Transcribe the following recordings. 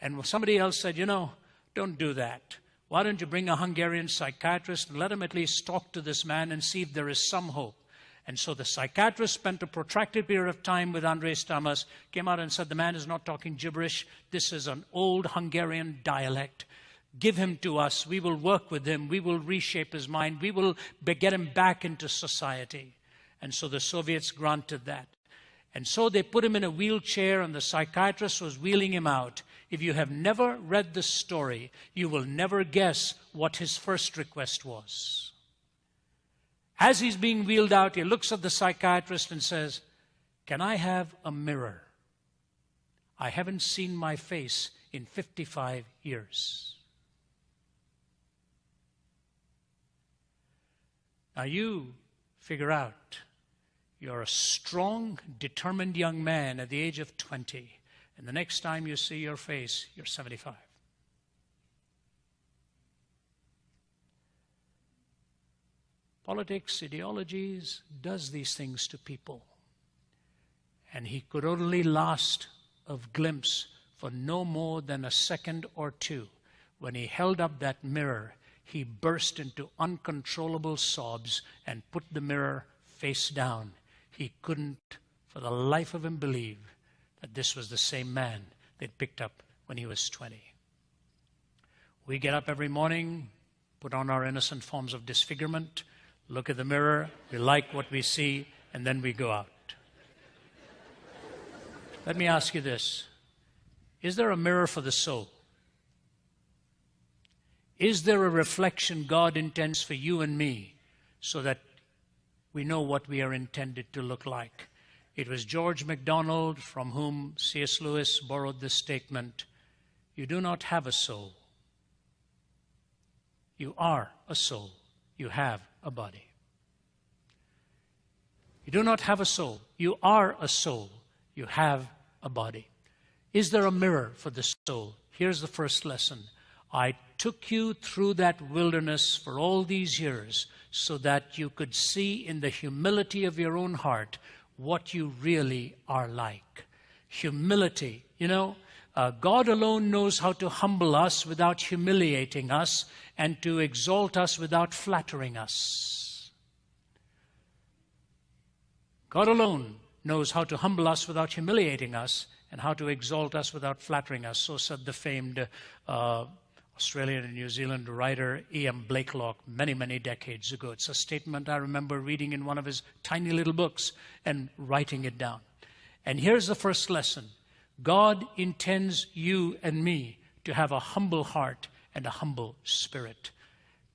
And somebody else said, don't do that. Why don't you bring a Hungarian psychiatrist and let him at least talk to this man and see if there is some hope? And so the psychiatrist spent a protracted period of time with Andrés Tamas, came out and said, the man is not talking gibberish. This is an old Hungarian dialect. Give him to us. We will work with him. We will reshape his mind. We will get him back into society. And so the Soviets granted that. And so they put him in a wheelchair, and the psychiatrist was wheeling him out. If you have never read the story, you will never guess what his first request was. As he's being wheeled out, he looks at the psychiatrist and says, "Can I have a mirror? I haven't seen my face in 55 years." Now you figure out, you're a strong, determined young man at the age of 20, and the next time you see your face, you're 75. Politics, ideologies, does these things to people. And he could only last a glimpse for no more than a second or two. When he held up that mirror, he burst into uncontrollable sobs and put the mirror face down. He couldn't, for the life of him, believe that this was the same man they'd picked up when he was 20. We get up every morning, put on our innocent forms of disfigurement, look at the mirror, we like what we see, and then we go out. Let me ask you this. Is there a mirror for the soul? Is there a reflection God intends for you and me so that we know what we are intended to look like? It was George MacDonald from whom C.S. Lewis borrowed this statement, "You do not have a soul. You are a soul. You have a body." You do not have a soul. You are a soul. You have a body. Is there a mirror for the soul? Here's the first lesson. I took you through that wilderness for all these years so that you could see in the humility of your own heart what you really are like. Humility. God alone knows how to humble us without humiliating us and to exalt us without flattering us. God alone knows how to humble us without humiliating us and how to exalt us without flattering us. So said the famed Australian and New Zealand writer E.M. Blakelock many, many decades ago. It's a statement I remember reading in one of his tiny little books and writing it down. And here's the first lesson. God intends you and me to have a humble heart and a humble spirit.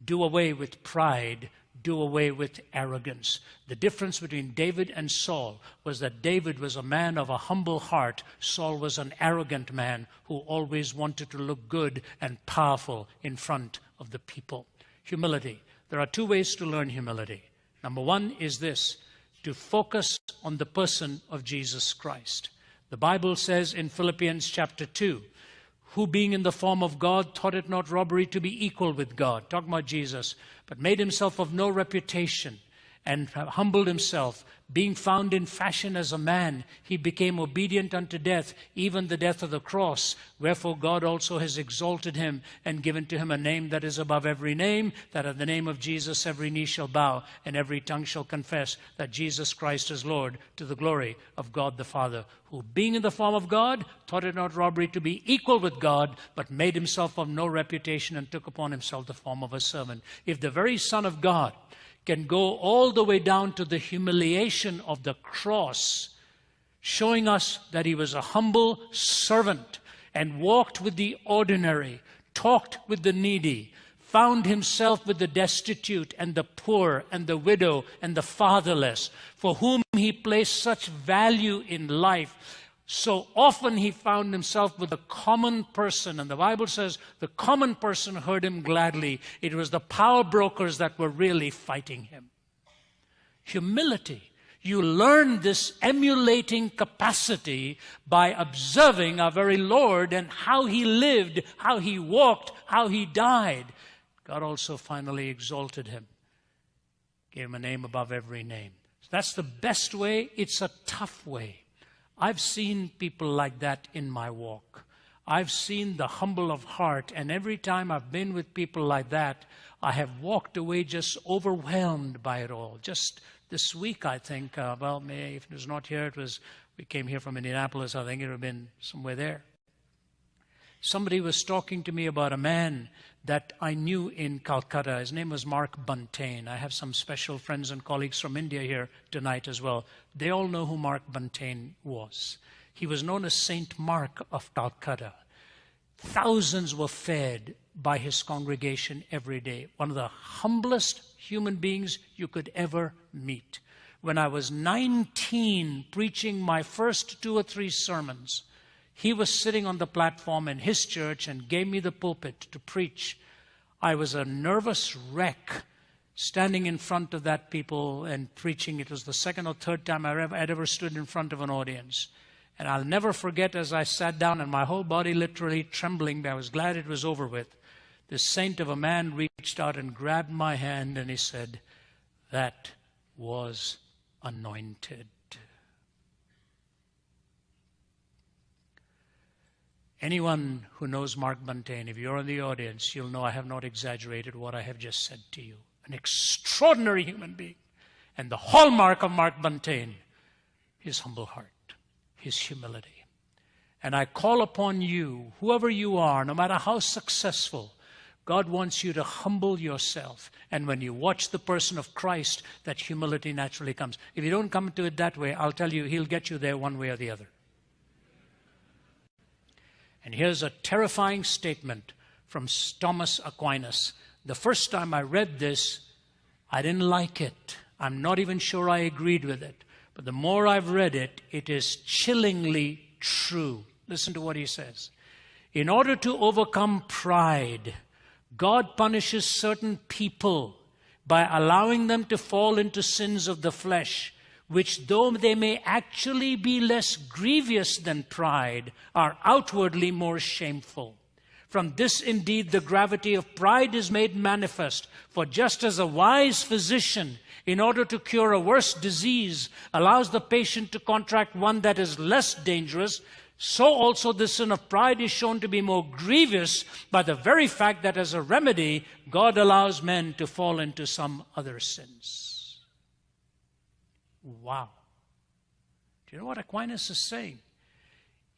Do away with pride. Do away with arrogance. The difference between David and Saul was that David was a man of a humble heart. Saul was an arrogant man who always wanted to look good and powerful in front of the people. Humility. There are two ways to learn humility. Number one is this, to focus on the person of Jesus Christ. The Bible says in Philippians chapter 2, who being in the form of God thought it not robbery to be equal with God, talking about Jesus, but made himself of no reputation and humbled himself, being found in fashion as a man, he became obedient unto death, even the death of the cross. Wherefore God also has exalted him and given to him a name that is above every name, that at the name of Jesus every knee shall bow and every tongue shall confess that Jesus Christ is Lord, to the glory of God the Father, who being in the form of God thought it not robbery to be equal with God, but made himself of no reputation and took upon himself the form of a servant. If the very Son of God can go all the way down to the humiliation of the cross, showing us that he was a humble servant and walked with the ordinary, talked with the needy, found himself with the destitute and the poor and the widow and the fatherless, for whom he placed such value in life. So often he found himself with a common person, and the Bible says the common person heard him gladly. It was the power brokers that were really fighting him. Humility. You learn this emulating capacity by observing our very Lord and how he lived, how he walked, how he died. God also finally exalted him, gave him a name above every name. So that's the best way. It's a tough way. I've seen people like that in my walk. I've seen the humble of heart, and every time I've been with people like that, I have walked away just overwhelmed by it all. Just this week, I think, if it was not here, we came here from Indianapolis, I think it would have been somewhere there. Somebody was talking to me about a man that I knew in Calcutta. His name was Mark Buntain. I have some special friends and colleagues from India here tonight as well. They all know who Mark Buntain was. He was known as Saint Mark of Calcutta. Thousands were fed by his congregation every day. One of the humblest human beings you could ever meet. When I was 19, preaching my first 2 or 3 sermons, he was sitting on the platform in his church and gave me the pulpit to preach. I was a nervous wreck standing in front of that people and preaching. It was the second or third time I'd ever stood in front of an audience. And I'll never forget, as I sat down and my whole body literally trembling, I was glad it was over with. This saint of a man reached out and grabbed my hand and he said, "That was anointed." Anyone who knows Mark Buntain, if you're in the audience, you'll know I have not exaggerated what I have just said to you. An extraordinary human being. And the hallmark of Mark Buntain, his humble heart, his humility. And I call upon you, whoever you are, no matter how successful, God wants you to humble yourself. And when you watch the person of Christ, that humility naturally comes. If you don't come to it that way, I'll tell you, he'll get you there one way or the other. And here's a terrifying statement from Thomas Aquinas. The first time I read this, I didn't like it. I'm not even sure I agreed with it. But the more I've read it, it is chillingly true. Listen to what he says. In order to overcome pride, God punishes certain people by allowing them to fall into sins of the flesh, which, though they may actually be less grievous than pride, are outwardly more shameful. From this, indeed, the gravity of pride is made manifest. For just as a wise physician, in order to cure a worse disease, allows the patient to contract one that is less dangerous, so also the sin of pride is shown to be more grievous by the very fact that as a remedy, God allows men to fall into some other sins. Wow. Do you know what Aquinas is saying?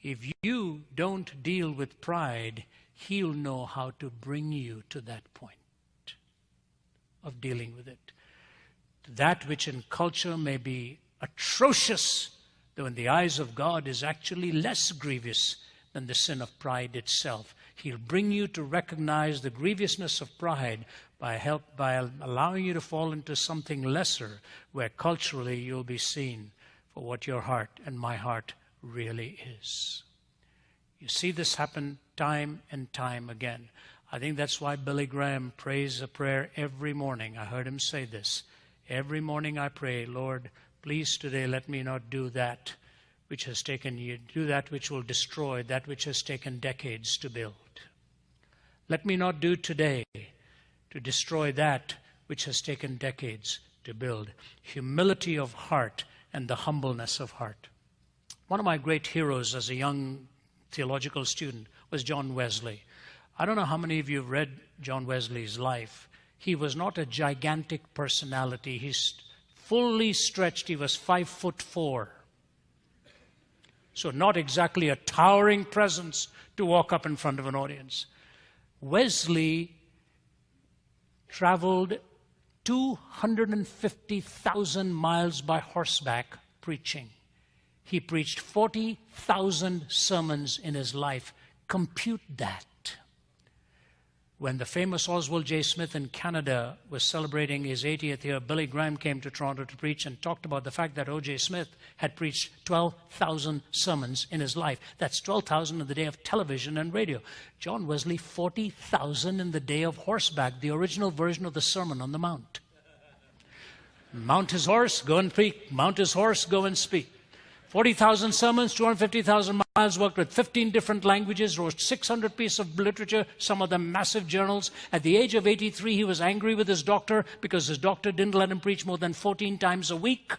If you don't deal with pride, he'll know how to bring you to that point of dealing with it. That which in culture may be atrocious, though in the eyes of God is actually less grievous than the sin of pride itself. He'll bring you to recognize the grievousness of pride by allowing you to fall into something lesser, where culturally you'll be seen for what your heart and my heart really is. You see this happen time and time again. I think that's why Billy Graham prays a prayer every morning. I heard him say this. Every morning I pray, Lord, please today let me not do that which has taken you, do that which will destroy, that which has taken decades to build. Let me not do today to destroy that which has taken decades to build. Humility of heart and the humbleness of heart. One of my great heroes as a young theological student was John Wesley. I don't know how many of you have read John Wesley's life. He was not a gigantic personality. He's fully stretched. He was 5'4". So not exactly a towering presence to walk up in front of an audience. Wesley traveled 250,000 miles by horseback preaching. He preached 40,000 sermons in his life. Compute that. When the famous Oswald J. Smith in Canada was celebrating his 80th year, Billy Graham came to Toronto to preach and talked about the fact that O.J. Smith had preached 12,000 sermons in his life. That's 12,000 in the day of television and radio. John Wesley, 40,000 in the day of horseback, the original version of the Sermon on the Mount. Mount his horse, go and speak. Mount his horse, go and speak. 40,000 sermons, 250,000 miles, worked with 15 different languages, wrote 600 pieces of literature, some of them massive journals. At the age of 83, he was angry with his doctor because his doctor didn't let him preach more than 14 times a week.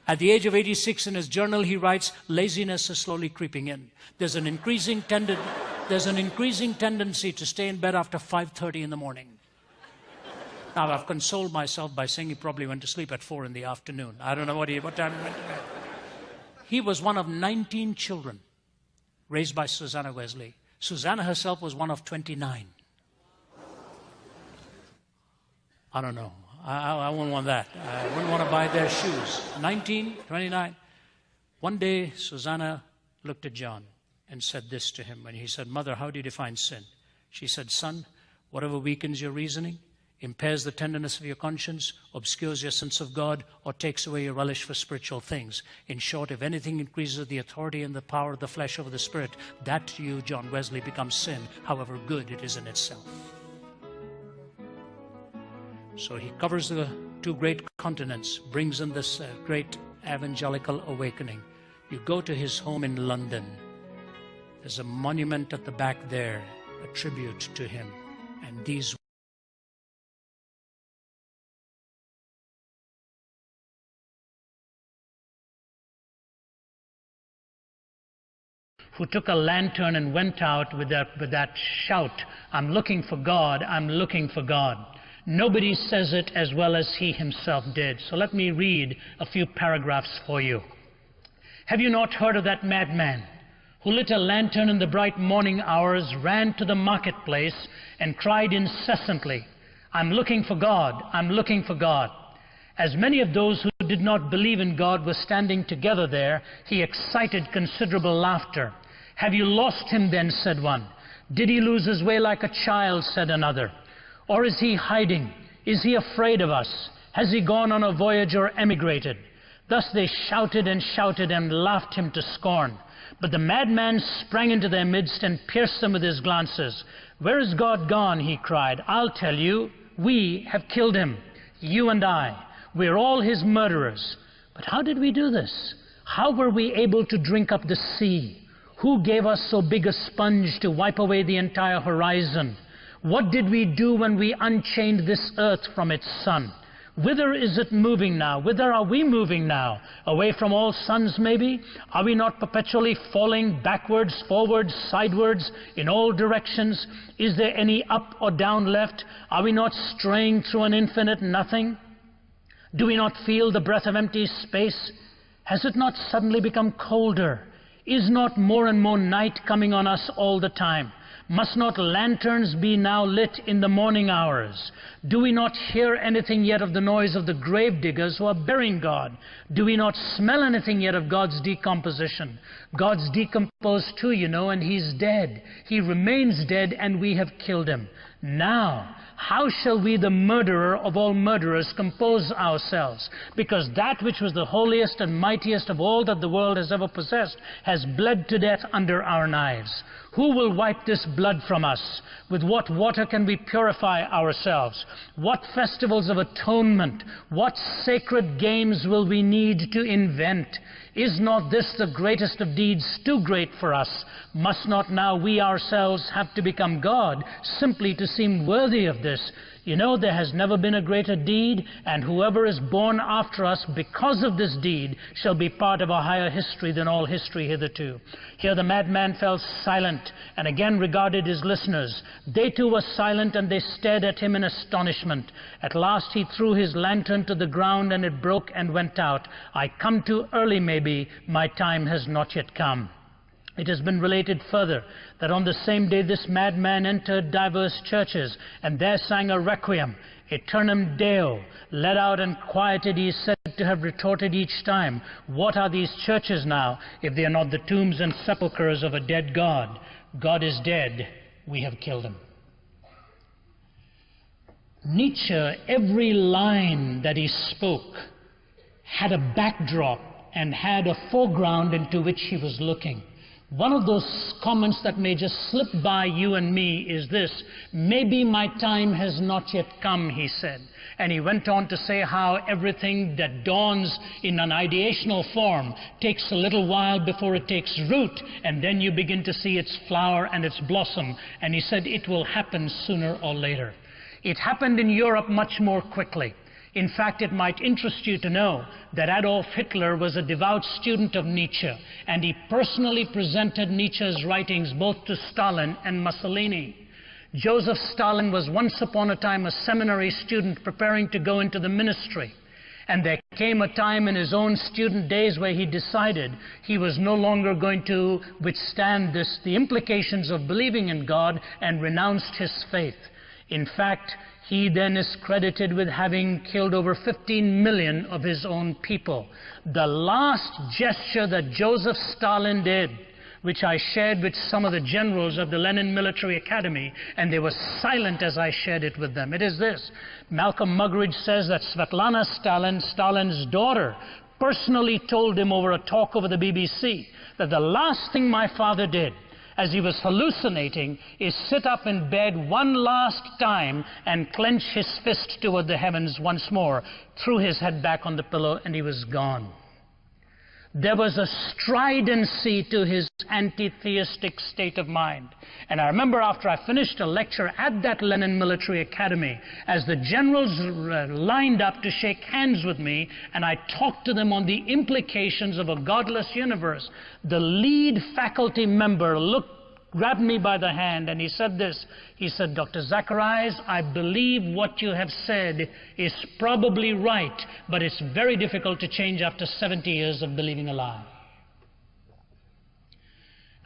At the age of 86, in his journal, he writes, laziness is slowly creeping in. There's an increasing tendency to stay in bed after 5:30 in the morning. Now, I've consoled myself by saying he probably went to sleep at 4 in the afternoon. I don't know what time he went to bed. He was one of 19 children raised by Susanna Wesley. Susanna herself was one of 29. I don't know. I wouldn't want that. I wouldn't want to buy their shoes. 19, 29. One day, Susanna looked at John and said this to him. When he said, Mother, how do you define sin? She said, Son, whatever weakens your reasoning, impairs the tenderness of your conscience, obscures your sense of God, or takes away your relish for spiritual things. In short, if anything increases the authority and the power of the flesh over the spirit, that to you, John Wesley, becomes sin, however good it is in itself. So he covers the 2 great continents, brings in this great evangelical awakening. You go to his home in London. There's a monument at the back there, a tribute to him. And these who took a lantern and went out with that shout, I'm looking for God, I'm looking for God. Nobody says it as well as he himself did. So let me read a few paragraphs for you. Have you not heard of that madman who lit a lantern in the bright morning hours, ran to the marketplace, and cried incessantly, I'm looking for God, I'm looking for God. As many of those who did not believe in God were standing together there, he excited considerable laughter. Have you lost him then, said one. Did he lose his way like a child, said another. Or is he hiding? Is he afraid of us? Has he gone on a voyage or emigrated? Thus they shouted and laughed him to scorn. But the madman sprang into their midst and pierced them with his glances. Where is God gone? He cried. I'll tell you. We have killed him, you and I. We're all his murderers. But how did we do this? How were we able to drink up the sea? Who gave us so big a sponge to wipe away the entire horizon? What did we do when we unchained this earth from its sun? Whither is it moving now? Whither are we moving now? Away from all suns, maybe? Are we not perpetually falling backwards, forwards, sidewards, in all directions? Is there any up or down left? Are we not straying through an infinite nothing? Do we not feel the breath of empty space? Has it not suddenly become colder? Is not more and more night coming on us all the time? Must not lanterns be now lit in the morning hours? Do we not hear anything yet of the noise of the grave diggers who are burying God? Do we not smell anything yet of God's decomposition? God's decomposed too, you know, and he's dead. He remains dead, and we have killed him. Now, how shall we, the murderer of all murderers, compose ourselves? Because that which was the holiest and mightiest of all that the world has ever possessed has bled to death under our knives. Who will wipe this blood from us? With what water can we purify ourselves? What festivals of atonement, what sacred games will we need to invent? Is not this the greatest of deeds, too great for us? Must not now we ourselves have to become God, simply to seem worthy of this? You know, there has never been a greater deed, and whoever is born after us because of this deed shall be part of a higher history than all history hitherto. Here the madman fell silent, and again regarded his listeners. They too were silent, and they stared at him in astonishment. At last he threw his lantern to the ground, and it broke and went out. I come too early, maybe. My time has not yet come. It has been related further that on the same day this madman entered diverse churches, and there sang a requiem, Aeternam Deo. Let out and quieted, he is said to have retorted each time, what are these churches now, if they are not the tombs and sepulchres of a dead God? God is dead, we have killed him. Nietzsche, every line that he spoke had a backdrop and had a foreground into which he was looking. One of those comments that may just slip by you and me is this: maybe my time has not yet come, he said. And he went on to say how everything that dawns in an ideational form takes a little while before it takes root, and then you begin to see its flower and its blossom. And he said it will happen sooner or later. It happened in Europe much more quickly. In fact, it might interest you to know that Adolf Hitler was a devout student of Nietzsche, and he personally presented Nietzsche's writings both to Stalin and Mussolini. Joseph Stalin was once upon a time a seminary student preparing to go into the ministry. And there came a time in his own student days where he decided he was no longer going to withstand the implications of believing in God, and renounced his faith. In fact, he then is credited with having killed over 15 million of his own people. The last gesture that Joseph Stalin did, which I shared with some of the generals of the Lenin Military Academy, and they were silent as I shared it with them. It is this. Malcolm Muggeridge says that Svetlana Stalin, Stalin's daughter, personally told him over a talk over the BBC that the last thing my father did as he was hallucinating is sit up in bed one last time and clench his fist toward the heavens once more, threw his head back on the pillow, and he was gone. There was a stridency to his anti-theistic state of mind. And I remember after I finished a lecture at that Lenin Military Academy, as the generals lined up to shake hands with me, and I talked to them on the implications of a godless universe, the lead faculty member grabbed me by the hand, and he said this. He said, "Dr. Zacharias, I believe what you have said is probably right, but it's very difficult to change after 70 years of believing a lie."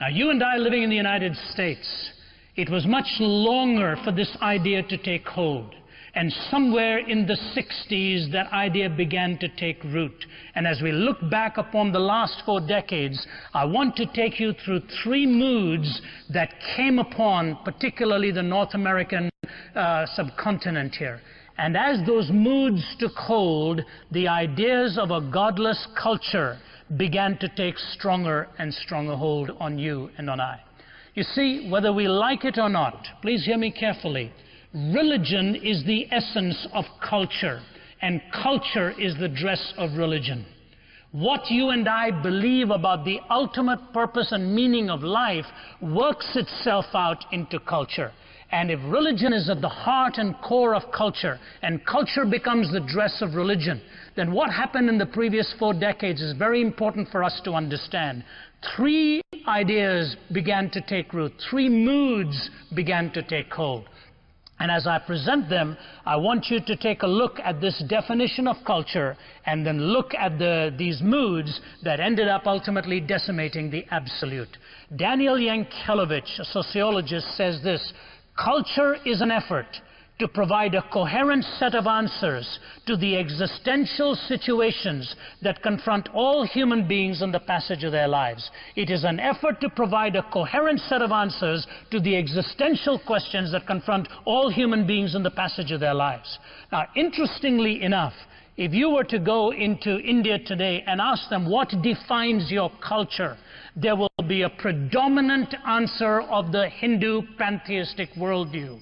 Now, you and I living in the United States, it was much longer for this idea to take hold. And somewhere in the 60s, that idea began to take root. And as we look back upon the last 4 decades, I want to take you through 3 moods that came upon particularly the North American subcontinent here. And as those moods took hold, the ideas of a godless culture began to take stronger and stronger hold on you and on I. You see, whether we like it or not, please hear me carefully, religion is the essence of culture, and culture is the dress of religion. What you and I believe about the ultimate purpose and meaning of life works itself out into culture. And if religion is at the heart and core of culture, and culture becomes the dress of religion, then what happened in the previous 4 decades is very important for us to understand. 3 ideas began to take root. 3 moods began to take hold. And as I present them, I want you to take a look at this definition of culture, and then look at these moods that ended up ultimately decimating the absolute. Daniel Yankelevich, a sociologist, says this: culture is an effort to provide a coherent set of answers to the existential situations that confront all human beings in the passage of their lives. It is an effort to provide a coherent set of answers to the existential questions that confront all human beings in the passage of their lives. Now, interestingly enough, if you were to go into India today and ask them what defines your culture, there will be a predominant answer of the Hindu pantheistic worldview.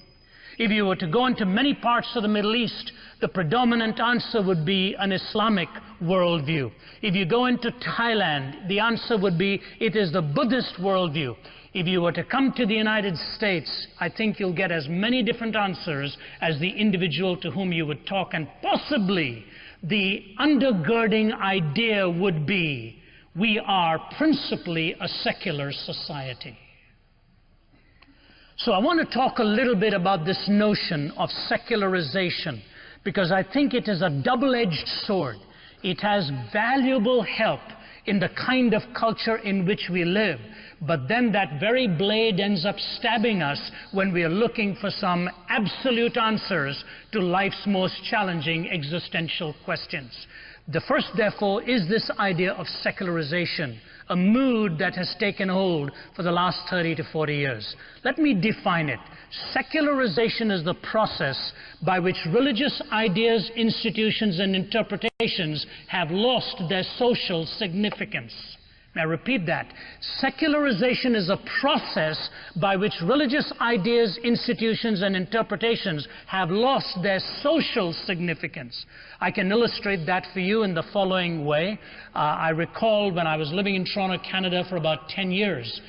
If you were to go into many parts of the Middle East, the predominant answer would be an Islamic worldview. If you go into Thailand, the answer would be it is the Buddhist worldview. If you were to come to the United States, I think you'll get as many different answers as the individual to whom you would talk, and possibly the undergirding idea would be we are principally a secular society. So I want to talk a little bit about this notion of secularization, because I think it is a double-edged sword. It has valuable help in the kind of culture in which we live, but then that very blade ends up stabbing us when we are looking for some absolute answers to life's most challenging existential questions. The first, therefore, is this idea of secularization, a mood that has taken hold for the last 30 to 40 years. Let me define it. Secularization is the process by which religious ideas, institutions, and interpretations have lost their social significance. Now, repeat that. Secularization is a process by which religious ideas, institutions, and interpretations have lost their social significance. I can illustrate that for you in the following way. I recall when I was living in Toronto, Canada for about 10 years,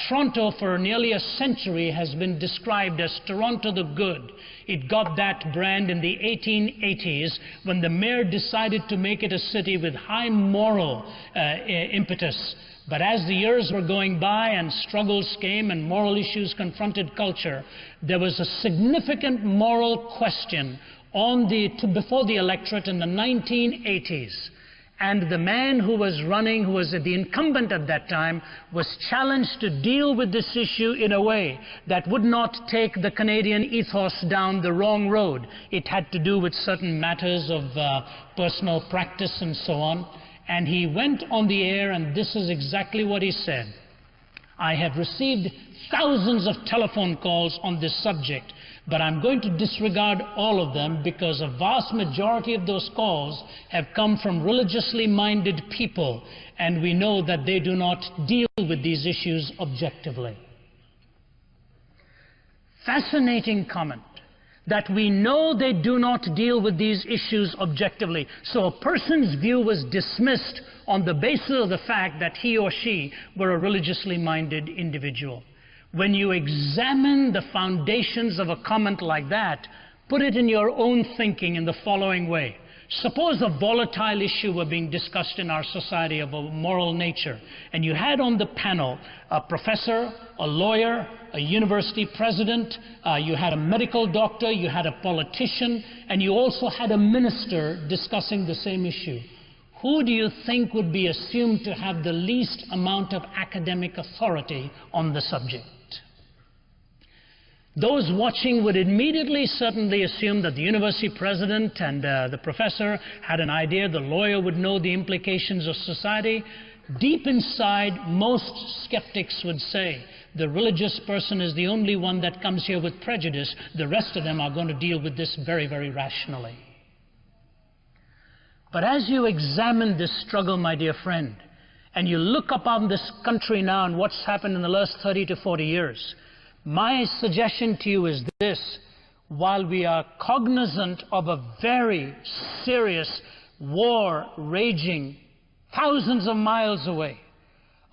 Toronto, for nearly a century, has been described as Toronto the Good. It got that brand in the 1880s when the mayor decided to make it a city with high moral impetus. But as the years were going by and struggles came and moral issues confronted culture, there was a significant moral question before the electorate in the 1980s. And the man who was running, who was the incumbent at that time, was challenged to deal with this issue in a way that would not take the Canadian ethos down the wrong road. It had to do with certain matters of personal practice and so on. And he went on the air, and this is exactly what he said. I have received thousands of telephone calls on this subject, but I'm going to disregard all of them because a vast majority of those calls have come from religiously minded people, and we know that they do not deal with these issues objectively. Fascinating comment. That we know they do not deal with these issues objectively. So a person's view was dismissed on the basis of the fact that he or she were a religiously minded individual. When you examine the foundations of a comment like that, put it in your own thinking in the following way. Suppose a volatile issue were being discussed in our society of a moral nature, and you had on the panel a professor, a lawyer, a university president, you had a medical doctor, you had a politician, and you also had a minister discussing the same issue. Who do you think would be assumed to have the least amount of academic authority on the subject? Those watching would immediately certainly assume that the university president and the professor had an idea, the lawyer would know the implications of society. Deep inside, most skeptics would say the religious person is the only one that comes here with prejudice. The rest of them are going to deal with this very, very rationally. But as you examine this struggle, my dear friend, and you look upon this country now and what's happened in the last 30 to 40 years, my suggestion to you is this: while we are cognizant of a very serious war raging thousands of miles away,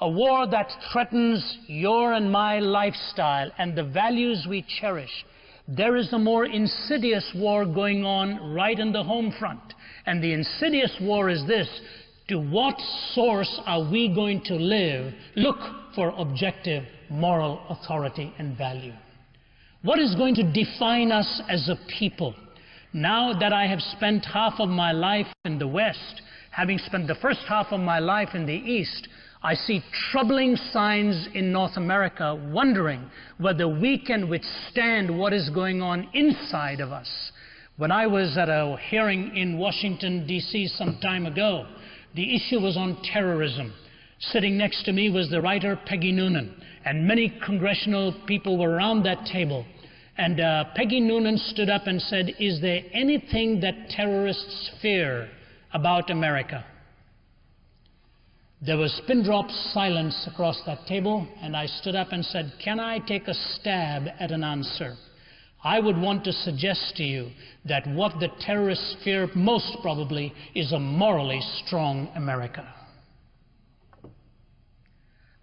a war that threatens your and my lifestyle and the values we cherish, there is a more insidious war going on right in the home front. And the insidious war is this: to what source are we going to look for objective moral authority and value? What is going to define us as a people? Now that I have spent half of my life in the West, having spent the first half of my life in the East, I see troubling signs in North America, wondering whether we can withstand what is going on inside of us. When I was at a hearing in Washington, D.C. some time ago, the issue was on terrorism. Sitting next to me was the writer Peggy Noonan, and many congressional people were around that table. And Peggy Noonan stood up and said, "Is there anything that terrorists fear about America?" There was pin-drop silence across that table, and I stood up and said, "Can I take a stab at an answer?" I would want to suggest to you that what the terrorists fear most probably is a morally strong America.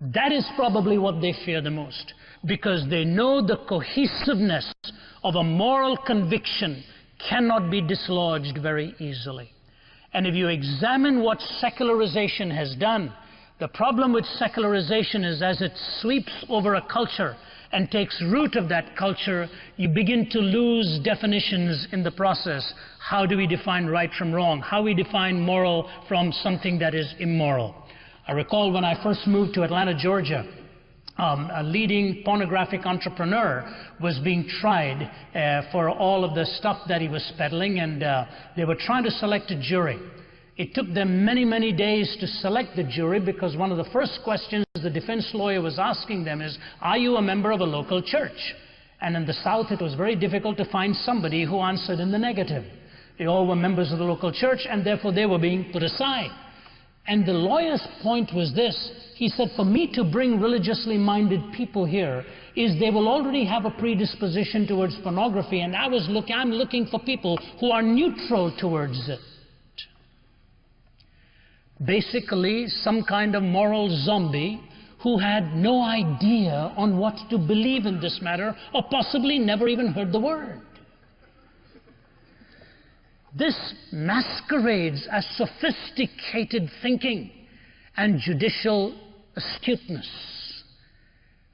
That is probably what they fear the most, because they know the cohesiveness of a moral conviction cannot be dislodged very easily. And if you examine what secularization has done, the problem with secularization is as it sweeps over a culture and takes root of that culture, you begin to lose definitions in the process. How do we define right from wrong? How we define moral from something that is immoral? I recall when I first moved to Atlanta, Georgia, a leading pornographic entrepreneur was being tried for all of the stuff that he was peddling, and they were trying to select a jury. It took them many, many days to select the jury, because one of the first questions the defense lawyer was asking them is, are you a member of a local church? And in the South, it was very difficult to find somebody who answered in the negative. They all were members of the local church, and therefore they were being put aside. And the lawyer's point was this. He said, for me to bring religiously minded people here is they will already have a predisposition towards pornography, and I'm looking for people who are neutral towards it. Basically, some kind of moral zombie who had no idea on what to believe in this matter, or possibly never even heard the word. This masquerades as sophisticated thinking and judicial astuteness.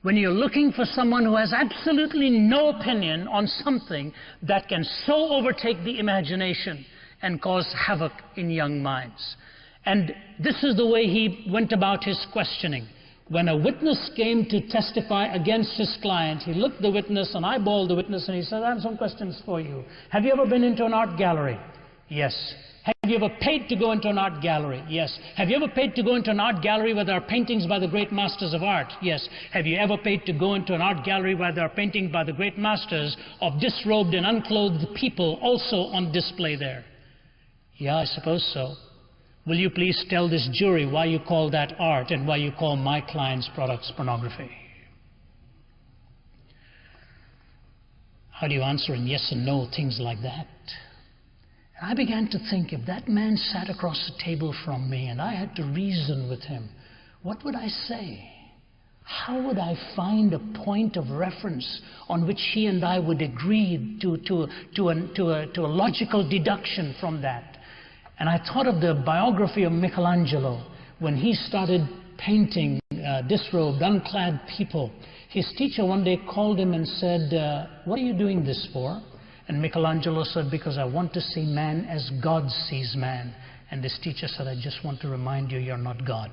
When you're looking for someone who has absolutely no opinion on something that can so overtake the imagination and cause havoc in young minds. And this is the way he went about his questioning. When a witness came to testify against his client, he looked the witness and eyeballed the witness and he said, I have some questions for you. Have you ever been into an art gallery? Yes. Have you ever paid to go into an art gallery? Yes. Have you ever paid to go into an art gallery where there are paintings by the great masters of art? Yes. Have you ever paid to go into an art gallery where there are paintings by the great masters of disrobed and unclothed people also on display there? Yeah, I suppose so. Will you please tell this jury why you call that art and why you call my client's products pornography? How do you answer in yes and no, things like that? And I began to think, if that man sat across the table from me and I had to reason with him, what would I say? How would I find a point of reference on which he and I would agree to a logical deduction from that? And I thought of the biography of Michelangelo. When he started painting disrobed, unclad people, his teacher one day called him and said, what are you doing this for? And Michelangelo said, because I want to see man as God sees man. And this teacher said, I just want to remind you, you're not God.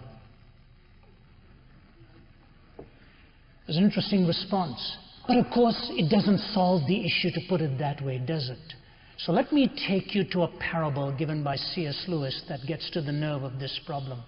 It was an interesting response. But of course, it doesn't solve the issue to put it that way, does it? So let me take you to a parable given by C.S. Lewis that gets to the nerve of this problem.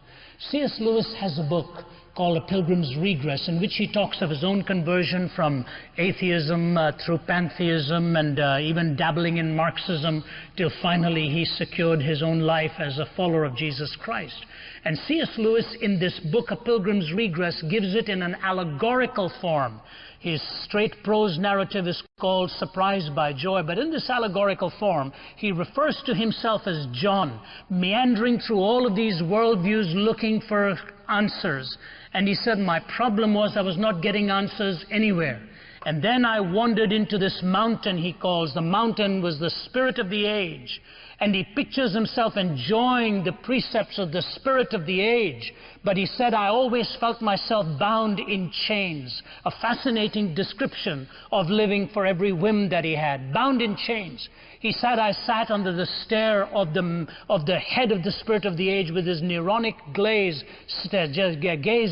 C.S. Lewis has a book called A Pilgrim's Regress, in which he talks of his own conversion from atheism through pantheism and even dabbling in Marxism, till finally he secured his own life as a follower of Jesus Christ. And C.S. Lewis, in this book, A Pilgrim's Regress, gives it in an allegorical form. His straight prose narrative is called Surprised by Joy, but in this allegorical form, he refers to himself as John, meandering through all of these worldviews looking for answers. And he said, my problem was I was not getting answers anywhere. And then I wandered into this mountain he calls. The mountain was the spirit of the age. And he pictures himself enjoying the precepts of the spirit of the age. But he said, I always felt myself bound in chains. A fascinating description of living for every whim that he had. Bound in chains. He said, I sat under the stare of the head of the spirit of the age with his neuronic gaze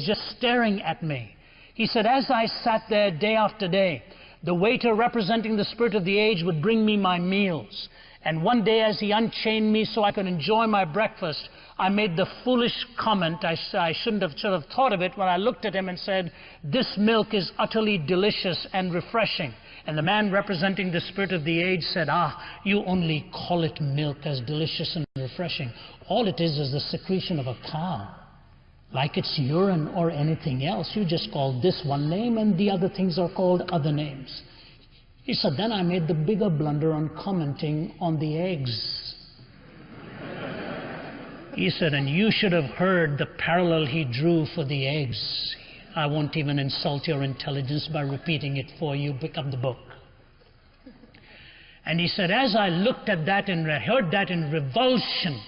just staring at me. He said, as I sat there day after day, the waiter representing the spirit of the age would bring me my meals. And one day, as he unchained me so I could enjoy my breakfast, I made the foolish comment, I should have thought of it, when I looked at him and said, this milk is utterly delicious and refreshing. And the man representing the spirit of the age said, you only call it milk as delicious and refreshing. All it is the secretion of a cow. Like it's urine or anything else. You just call this one name and the other things are called other names. He said, then I made the bigger blunder on commenting on the eggs. He said, and you should have heard the parallel he drew for the eggs. I won't even insult your intelligence by repeating it for you. Pick up the book. And he said, as I looked at that and heard that in revulsion,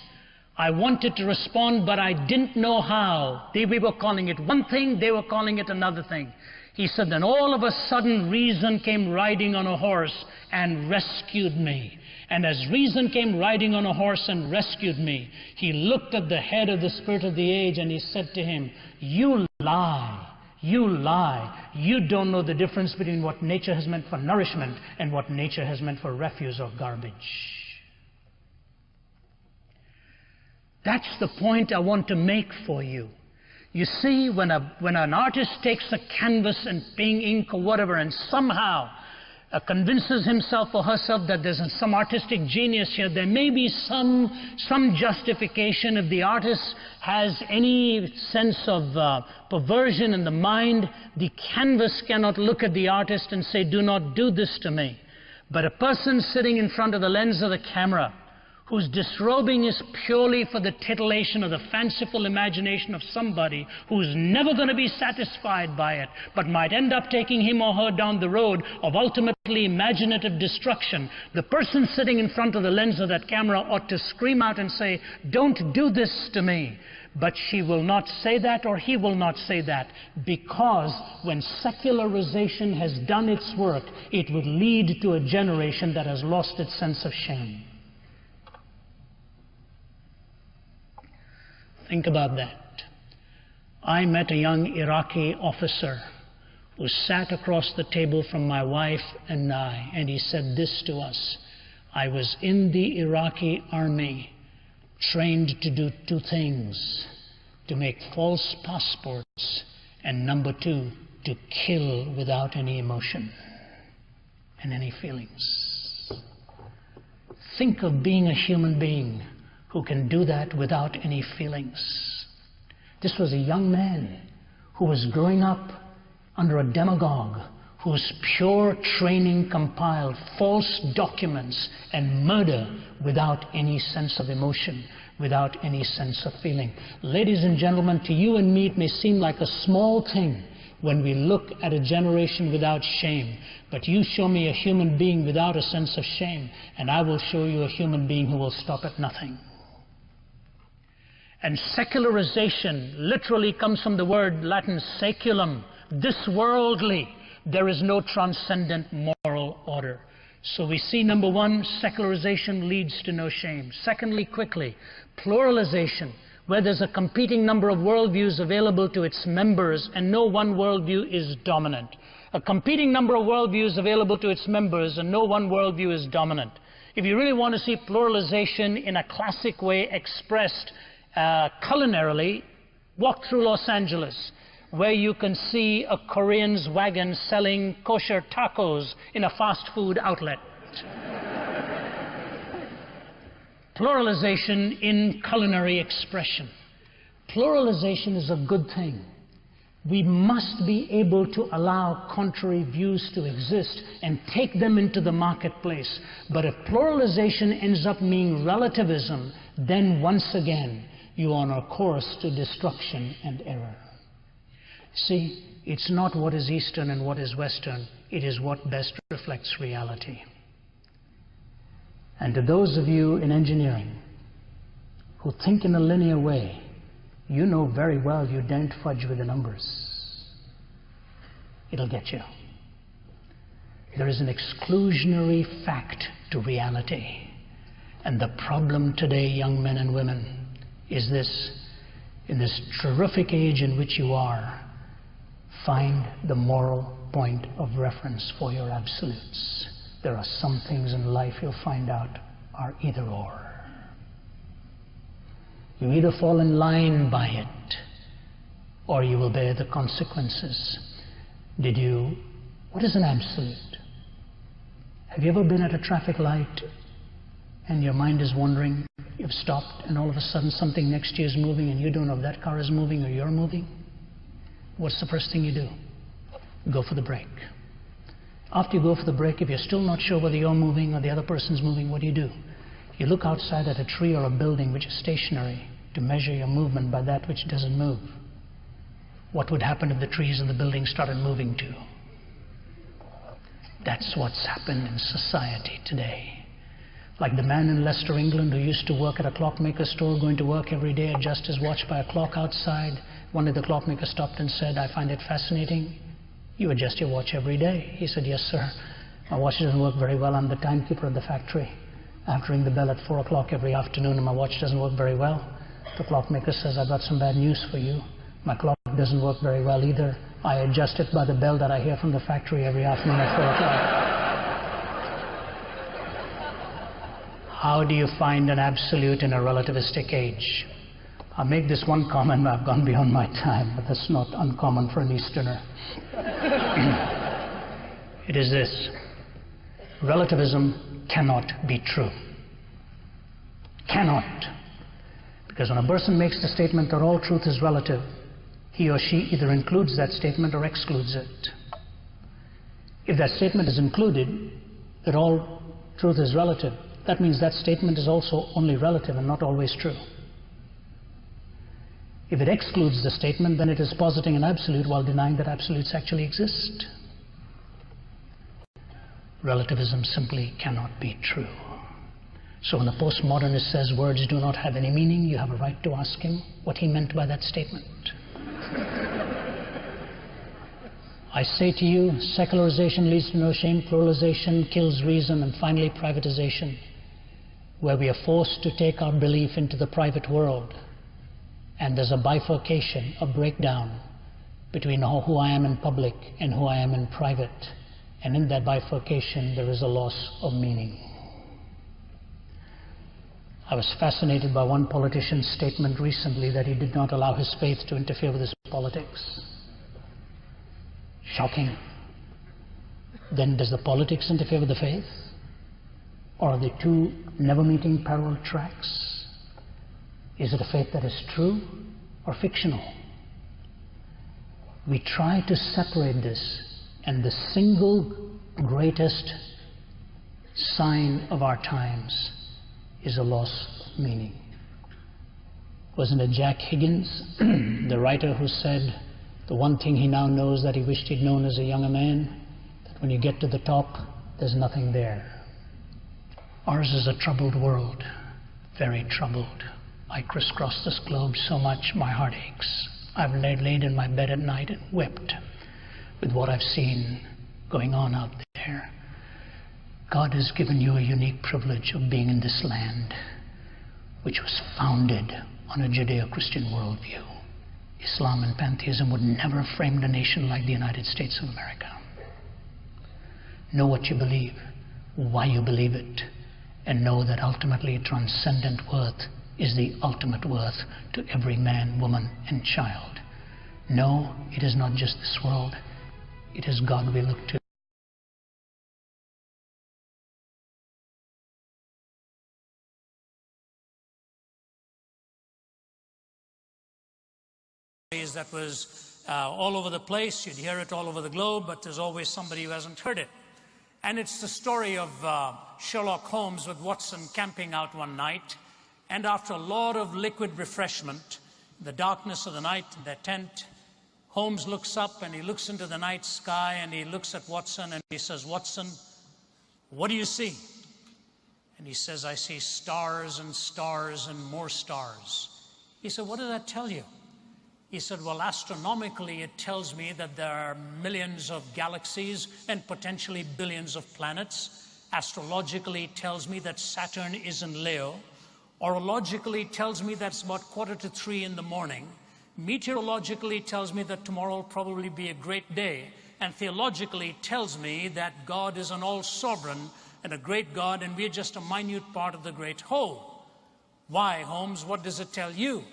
I wanted to respond, but I didn't know how. We were calling it one thing, they were calling it another thing. He said, then all of a sudden reason came riding on a horse and rescued me. And as reason came riding on a horse and rescued me, he looked at the head of the spirit of the age and he said to him, you lie, you lie. You don't know the difference between what nature has meant for nourishment and what nature has meant for refuse or garbage. That's the point I want to make for you. You see, when an artist takes a canvas and paying ink or whatever and somehow convinces himself or herself that there's some artistic genius here, there may be some justification if the artist has any sense of perversion in the mind. The canvas cannot look at the artist and say, do not do this to me. But a person sitting in front of the lens of the camera whose disrobing is purely for the titillation of the fanciful imagination of somebody who's never going to be satisfied by it, but might end up taking him or her down the road of ultimately imaginative destruction, the person sitting in front of the lens of that camera ought to scream out and say, "Don't do this to me." But she will not say that, or he will not say that, because when secularization has done its work, it would lead to a generation that has lost its sense of shame. Think about that. I met a young Iraqi officer who sat across the table from my wife and I, and he said this to us: "I was in the Iraqi army, trained to do two things: to make false passports, and number two, to kill without any emotion and any feelings." Think of being a human being who can do that without any feelings. This was a young man who was growing up under a demagogue whose pure training compiled false documents and murder without any sense of emotion, without any sense of feeling. Ladies and gentlemen, to you and me it may seem like a small thing when we look at a generation without shame, but you show me a human being without a sense of shame, and I will show you a human being who will stop at nothing. And secularization literally comes from the word Latin saeculum, this worldly. There is no transcendent moral order. So we see, number one, secularization leads to no shame. Secondly, quickly, pluralization, where there's a competing number of worldviews available to its members and no one worldview is dominant. A competing number of worldviews available to its members and no one worldview is dominant. If you really want to see pluralization in a classic way expressed culinarily, walk through Los Angeles, where you can see a Korean's wagon selling kosher tacos in a fast food outlet. Pluralization in culinary expression. Pluralization is a good thing. We must be able to allow contrary views to exist and take them into the marketplace. But if pluralization ends up being relativism, then once again, you are on a course to destruction and error. See, it's not what is Eastern and what is Western. It is what best reflects reality. And to those of you in engineering who think in a linear way, you know very well you daren't fudge with the numbers. It'll get you. There is an exclusionary fact to reality. And the problem today, young men and women, is this: in this terrific age in which you are, find the moral point of reference for your absolutes. There are some things in life you'll find out are either or. You either fall in line by it, or you will bear the consequences. What is an absolute? Have you ever been at a traffic light and your mind is wandering? You've stopped and all of a sudden something next to you is moving and you don't know if that car is moving or you're moving? What's the first thing you do? Go for the brake. After you go for the brake, if you're still not sure whether you're moving or the other person's moving, what do? You look outside at a tree or a building which is stationary to measure your movement by that which doesn't move. What would happen if the trees and the buildings started moving too? That's what's happened in society today. Like the man in Leicester, England, who used to work at a clockmaker store, going to work every day, adjust his watch by a clock outside. One day the clockmaker stopped and said, "I find it fascinating. You adjust your watch every day." He said, "Yes, sir. My watch doesn't work very well. I'm the timekeeper at the factory. I have to ring the bell at 4 o'clock every afternoon and my watch doesn't work very well." The clockmaker says, "I've got some bad news for you. My clock doesn't work very well either. I adjust it by the bell that I hear from the factory every afternoon at 4 o'clock. How do you find an absolute in a relativistic age? I'll make this one comment. I've gone beyond my time, but that's not uncommon for an Easterner. It is this: relativism cannot be true. Cannot. Because when a person makes the statement that all truth is relative, he or she either includes that statement or excludes it. If that statement is included, that all truth is relative, that means that statement is also only relative and not always true. If it excludes the statement, then it is positing an absolute while denying that absolutes actually exist. Relativism simply cannot be true. So when a postmodernist says words do not have any meaning, you have a right to ask him what he meant by that statement. I say to you, secularization leads to no shame, pluralization kills reason, and finally privatization, where we are forced to take our belief into the private world, and there's a bifurcation, a breakdown between who I am in public and who I am in private, and in that bifurcation there is a loss of meaning. I was fascinated by one politician's statement recently that he did not allow his faith to interfere with his politics. Shocking. Then does the politics interfere with the faith? Or are they two never meeting parallel tracks? Is it a faith that is true or fictional? We try to separate this, and the single greatest sign of our times is a loss of meaning. Wasn't it Jack Higgins, the writer, who said the one thing he now knows that he wished he'd known as a younger man, that when you get to the top, there's nothing there. Ours is a troubled world, very troubled. I crisscross this globe so much my heart aches. I've laid in my bed at night and wept with what I've seen going on out there. God has given you a unique privilege of being in this land, which was founded on a Judeo-Christian worldview. Islam and pantheism would never have framed a nation like the United States of America. Know what you believe, why you believe it, and know that ultimately transcendent worth is the ultimate worth to every man, woman, and child. No, it is not just this world. It is God we look to. That was all over the place. You'd hear it all over the globe, but there's always somebody who hasn't heard it. And it's the story of Sherlock Holmes with Watson camping out one night, and after a lot of liquid refreshment, the darkness of the night in their tent, Holmes looks up and he looks into the night sky and he looks at Watson and he says, "Watson, what do you see?" And he says, "I see stars and stars and more stars." He said, "What does that tell you?" He said, "Well, astronomically, it tells me that there are millions of galaxies and potentially billions of planets. Astrologically, it tells me that Saturn is in Leo. Orologically, it tells me that it's about 2:45 in the morning. Meteorologically, it tells me that tomorrow will probably be a great day. And theologically, it tells me that God is an all-sovereign and a great God, and we're just a minute part of the great whole." "Why, Holmes, what does it tell you?"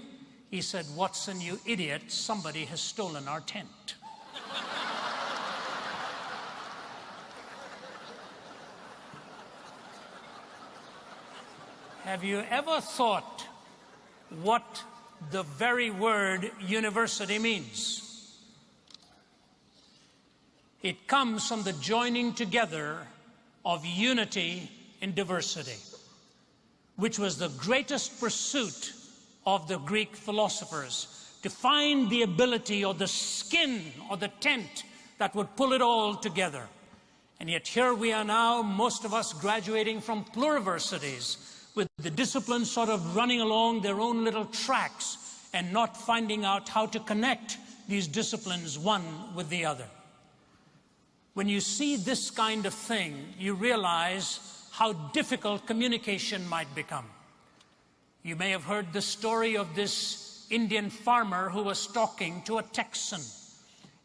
He said, "Watson, you idiot, somebody has stolen our tent." Have you ever thought what the very word university means? It comes from the joining together of unity in diversity, which was the greatest pursuit of the Greek philosophers, to find the ability or the skin or the tent that would pull it all together. And yet here we are now, most of us graduating from pluriversities, with the disciplines sort of running along their own little tracks and not finding out how to connect these disciplines one with the other. When you see this kind of thing, you realize how difficult communication might become. You may have heard the story of this Indian farmer who was talking to a Texan.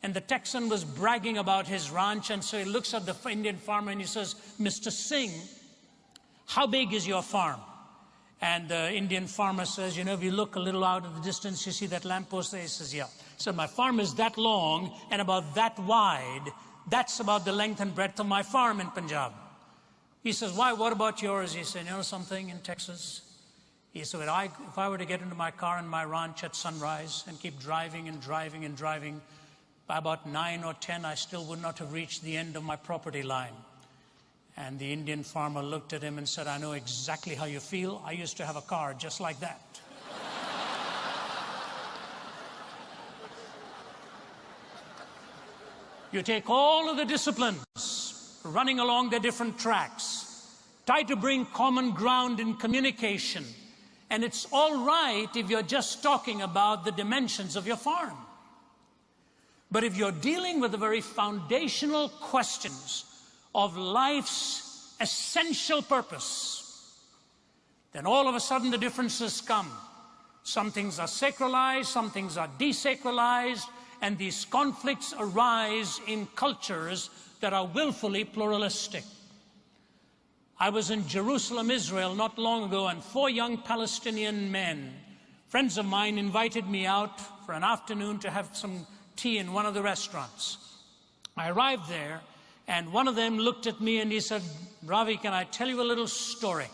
And the Texan was bragging about his ranch, and so he looks at the Indian farmer and he says, "Mr. Singh, how big is your farm?" And the Indian farmer says, "You know, if you look a little out of the distance, you see that lamppost there?" He says, "Yeah." So my farm is that long and about that wide. That's about the length and breadth of my farm in Punjab. He says, "Why, what about yours?" He said, "You know something, in Texas," he said, if I were to get into my car in my ranch at sunrise and keep driving and driving and driving, by about 9 or 10, I still would not have reached the end of my property line. And the Indian farmer looked at him and said, I know exactly how you feel. I used to have a car just like that. You take all of the disciplines running along their different tracks, try to bring common ground in communication, and it's all right if you're just talking about the dimensions of your farm. But if you're dealing with the very foundational questions of life's essential purpose, then all of a sudden the differences come. Some things are sacralized, some things are desacralized, and these conflicts arise in cultures that are willfully pluralistic. I was in Jerusalem, Israel, not long ago, and 4 young Palestinian men, friends of mine, invited me out for an afternoon to have some tea in one of the restaurants. I arrived there, and one of them looked at me and he said, Ravi, can I tell you a little story?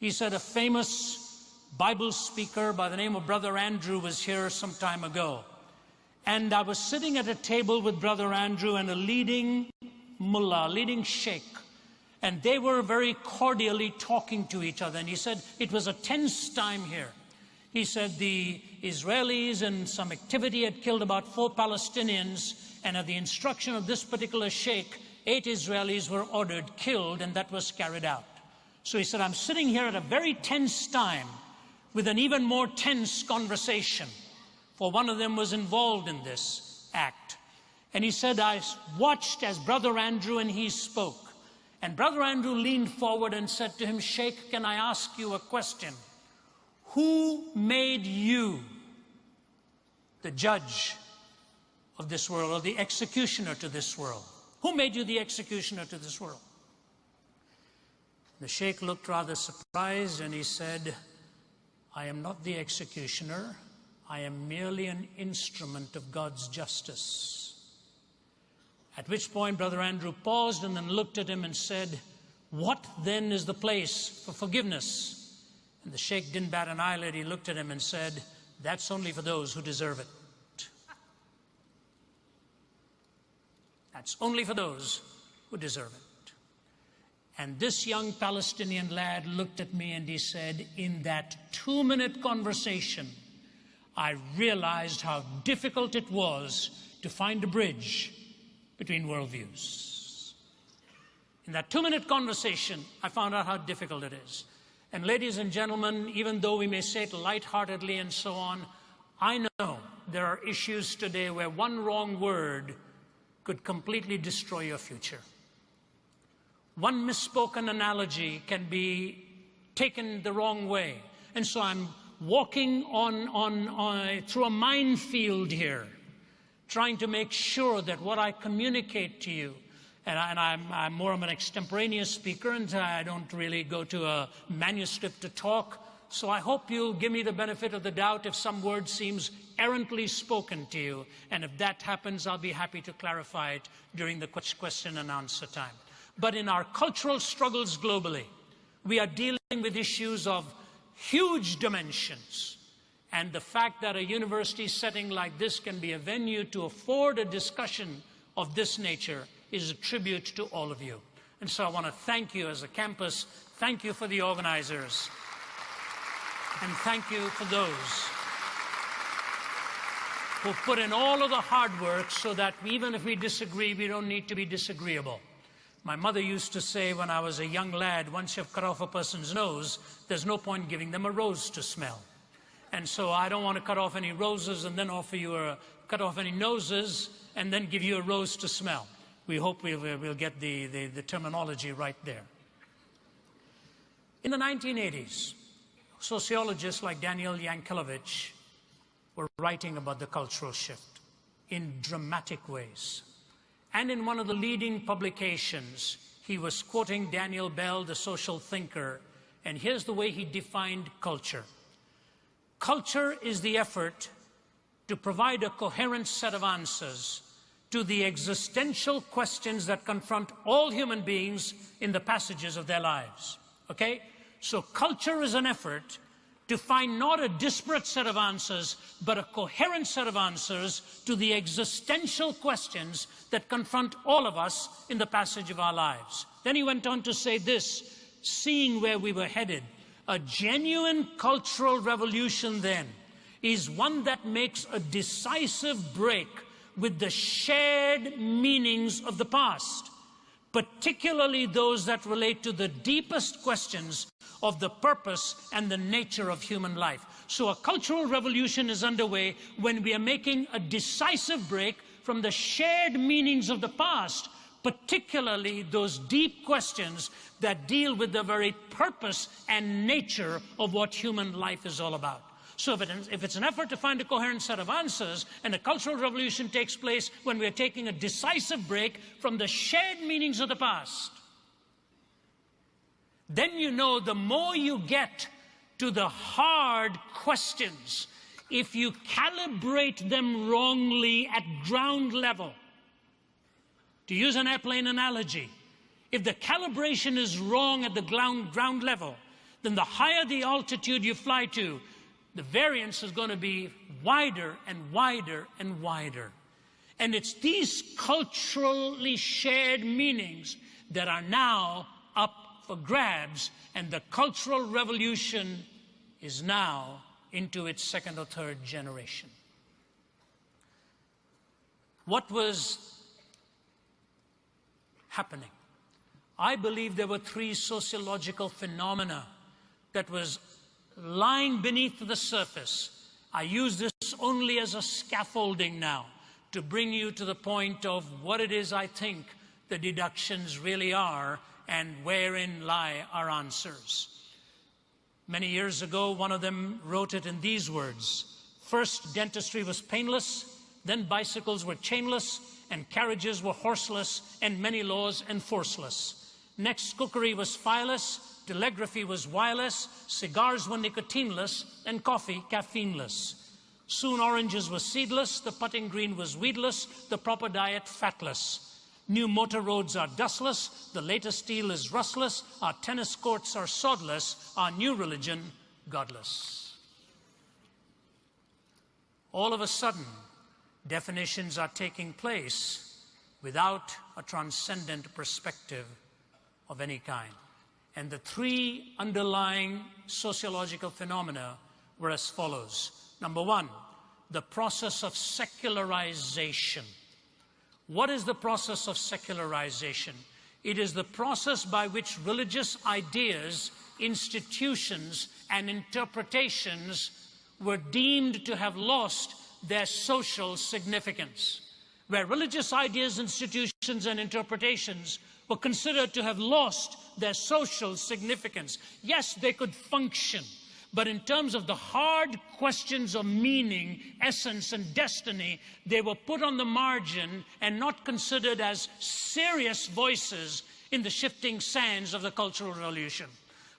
He said, a famous Bible speaker by the name of Brother Andrew was here some time ago. And I was sitting at a table with Brother Andrew and a leading mullah, leading sheikh. And they were very cordially talking to each other. And he said, it was a tense time here. He said the Israelis in some activity had killed about 4 Palestinians. And at the instruction of this particular sheikh, 8 Israelis were ordered killed, and that was carried out. So he said, I'm sitting here at a very tense time with an even more tense conversation. For one of them was involved in this act. And he said, I watched as Brother Andrew and he spoke. And Brother Andrew leaned forward and said to him, Sheikh, can I ask you a question? Who made you the judge of this world, or the executioner to this world? Who made you the executioner to this world? The Sheikh looked rather surprised and he said, I am not the executioner. I am merely an instrument of God's justice. At which point Brother Andrew paused and then looked at him and said, what then is the place for forgiveness? And the Sheikh didn't bat an eyelid. He looked at him and said, that's only for those who deserve it. That's only for those who deserve it. And this young Palestinian lad looked at me and he said, in that 2-minute conversation, I realized how difficult it was to find a bridge between worldviews. In that 2-minute conversation, I found out how difficult it is. And ladies and gentlemen, even though we may say it lightheartedly and so on, I know there are issues today where one wrong word could completely destroy your future. One misspoken analogy can be taken the wrong way. And so I'm walking through a minefield here, trying to make sure that what I communicate to you, and I'm more of an extemporaneous speaker, and I don't really go to a manuscript to talk, so I hope you'll give me the benefit of the doubt if some word seems errantly spoken to you, and if that happens, I'll be happy to clarify it during the question and answer time. But in our cultural struggles globally, we are dealing with issues of huge dimensions. And the fact that a university setting like this can be a venue to afford a discussion of this nature is a tribute to all of you. And so I want to thank you as a campus, thank you for the organizers, and thank you for those who put in all of the hard work so that even if we disagree, we don't need to be disagreeable. My mother used to say when I was a young lad, once you've cut off a person's nose, there's no point giving them a rose to smell. And so I don't want to cut off any roses and then offer you cut off any noses and then give you a rose to smell. We hope we'll get the terminology right there. In the 1980s, sociologists like Daniel Yankelevich were writing about the cultural shift in dramatic ways. And in one of the leading publications, he was quoting Daniel Bell, the social thinker, and here's the way he defined culture. Culture is the effort to provide a coherent set of answers to the existential questions that confront all human beings in the passages of their lives. Okay? So culture is an effort to find not a disparate set of answers, but a coherent set of answers to the existential questions that confront all of us in the passage of our lives. Then he went on to say this, seeing where we were headed, a genuine cultural revolution then is one that makes a decisive break with the shared meanings of the past, particularly those that relate to the deepest questions of the purpose and the nature of human life. So a cultural revolution is underway when we are making a decisive break from the shared meanings of the past, particularly those deep questions that deal with the very purpose and nature of what human life is all about. So if it's an effort to find a coherent set of answers, and a cultural revolution takes place when we are taking a decisive break from the shared meanings of the past, then you know the more you get to the hard questions, if you calibrate them wrongly at ground level, to use an airplane analogy, if the calibration is wrong at the ground level, then the higher the altitude you fly to, the variance is going to be wider and wider and wider. And it's these culturally shared meanings that are now up for grabs, and the cultural revolution is now into its second or third generation. What was happening? I believe there were three sociological phenomena that was lying beneath the surface. I use this only as a scaffolding now to bring you to the point of what it is I think the deductions really are and wherein lie our answers. Many years ago, one of them wrote it in these words: first, dentistry was painless, then bicycles were chainless, and carriages were horseless, and many laws enforceless. Next, cookery was fireless, telegraphy was wireless, cigars were nicotineless, and coffee caffeineless. Soon oranges were seedless, the putting green was weedless, the proper diet fatless. New motor roads are dustless, the latest steel is rustless, our tennis courts are sodless, our new religion godless. All of a sudden, definitions are taking place without a transcendent perspective of any kind. And the three underlying sociological phenomena were as follows. Number one, the process of secularization. What is the process of secularization? It is the process by which religious ideas, institutions, and interpretations were deemed to have lost their social significance. Where religious ideas, institutions, and interpretations were considered to have lost their social significance. Yes, they could function, but in terms of the hard questions of meaning, essence, and destiny, they were put on the margin and not considered as serious voices in the shifting sands of the Cultural Revolution.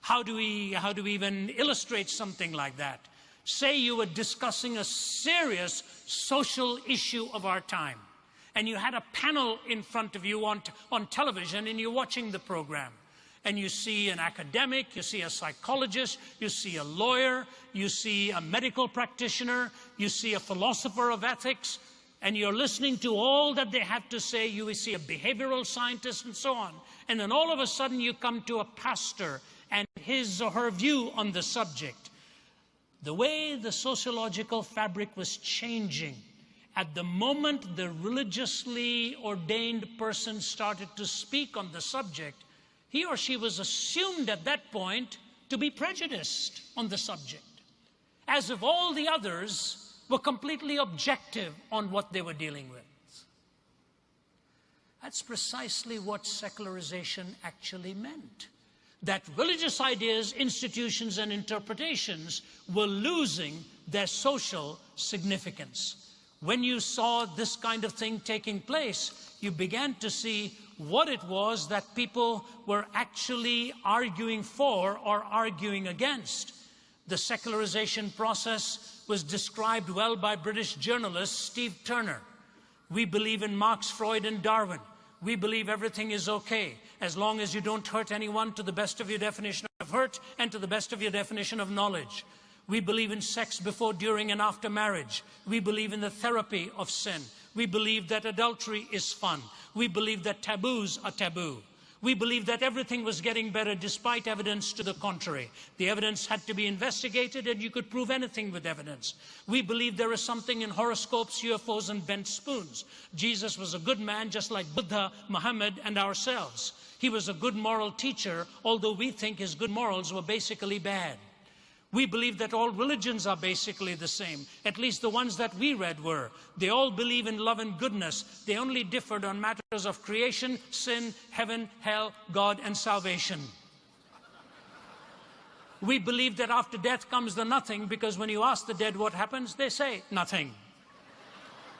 How do we even illustrate something like that? Say you were discussing a serious social issue of our time, and you had a panel in front of you on television, and you're watching the program. And you see an academic, you see a psychologist, you see a lawyer, you see a medical practitioner, you see a philosopher of ethics, and you're listening to all that they have to say. You see a behavioral scientist and so on. And then all of a sudden you come to a pastor and his or her view on the subject. The way the sociological fabric was changing, at the moment the religiously ordained person started to speak on the subject, he or she was assumed at that point to be prejudiced on the subject, as if all the others were completely objective on what they were dealing with. That's precisely what secularization actually meant. That religious ideas, institutions, and interpretations were losing their social significance. When you saw this kind of thing taking place, you began to see what it was that people were actually arguing for or arguing against. The secularization process was described well by British journalist Steve Turner. We believe in Marx, Freud, and Darwin. We believe everything is okay as long as you don't hurt anyone to the best of your definition of hurt and to the best of your definition of knowledge. We believe in sex before, during, and after marriage. We believe in the therapy of sin. We believe that adultery is fun. We believe that taboos are taboo. We believe that everything was getting better despite evidence to the contrary. The evidence had to be investigated, and you could prove anything with evidence. We believe there is something in horoscopes, UFOs, and bent spoons. Jesus was a good man, just like Buddha, Muhammad, and ourselves. He was a good moral teacher, although we think his good morals were basically bad. We believe that all religions are basically the same. At least the ones that we read were. They all believe in love and goodness. They only differed on matters of creation, sin, heaven, hell, God, and salvation. We believe that after death comes the nothing, because when you ask the dead what happens, they say nothing.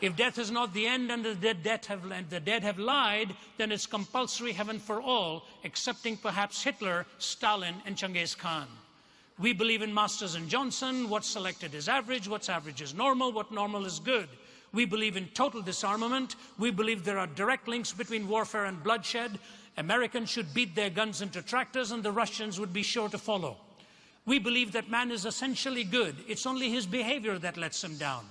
If death is not the end and the dead have lied, then it's compulsory heaven for all, excepting perhaps Hitler, Stalin, and Genghis Khan. We believe in Masters and Johnson. What's selected is average, what's average is normal, what normal is good. We believe in total disarmament. We believe there are direct links between warfare and bloodshed. Americans should beat their guns into tractors, and the Russians would be sure to follow. We believe that man is essentially good. It's only his behavior that lets him down.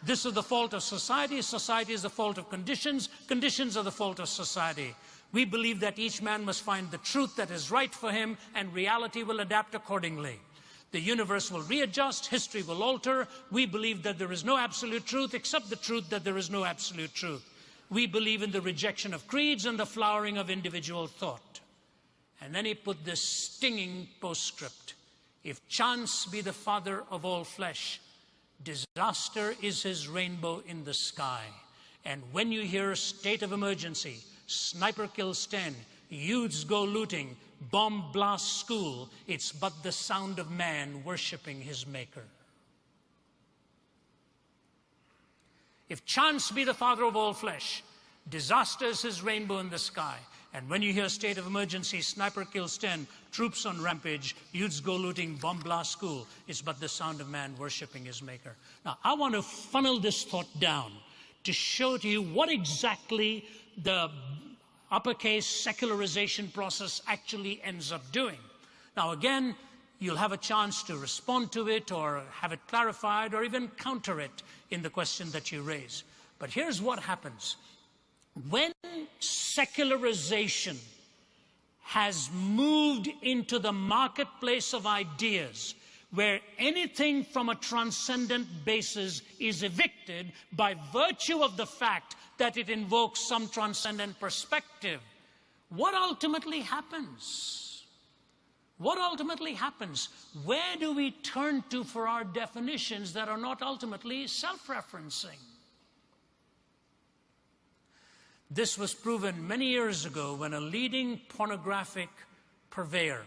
This is the fault of society. Society is the fault of conditions. Conditions are the fault of society. We believe that each man must find the truth that is right for him, and reality will adapt accordingly. The universe will readjust, history will alter. We believe that there is no absolute truth except the truth that there is no absolute truth. We believe in the rejection of creeds and the flowering of individual thought. And then he put this stinging postscript. If chance be the father of all flesh, disaster is his rainbow in the sky. And when you hear state of emergency, sniper kills 10, youths go looting, bomb blast school, it's but the sound of man worshiping his maker. If chance be the father of all flesh, disaster is his rainbow in the sky. And when you hear state of emergency, sniper kills 10, troops on rampage, youths go looting, bomb blast school, it's but the sound of man worshiping his maker. Now, I want to funnel this thought down to show to you what exactly the uppercase secularization process actually ends up doing. Now again, you'll have a chance to respond to it or have it clarified or even counter it in the question that you raise. But here's what happens. When secularization has moved into the marketplace of ideas, where anything from a transcendent basis is evicted by virtue of the fact that it invokes some transcendent perspective, what ultimately happens? What ultimately happens? Where do we turn to for our definitions that are not ultimately self-referencing? This was proven many years ago when a leading pornographic purveyor,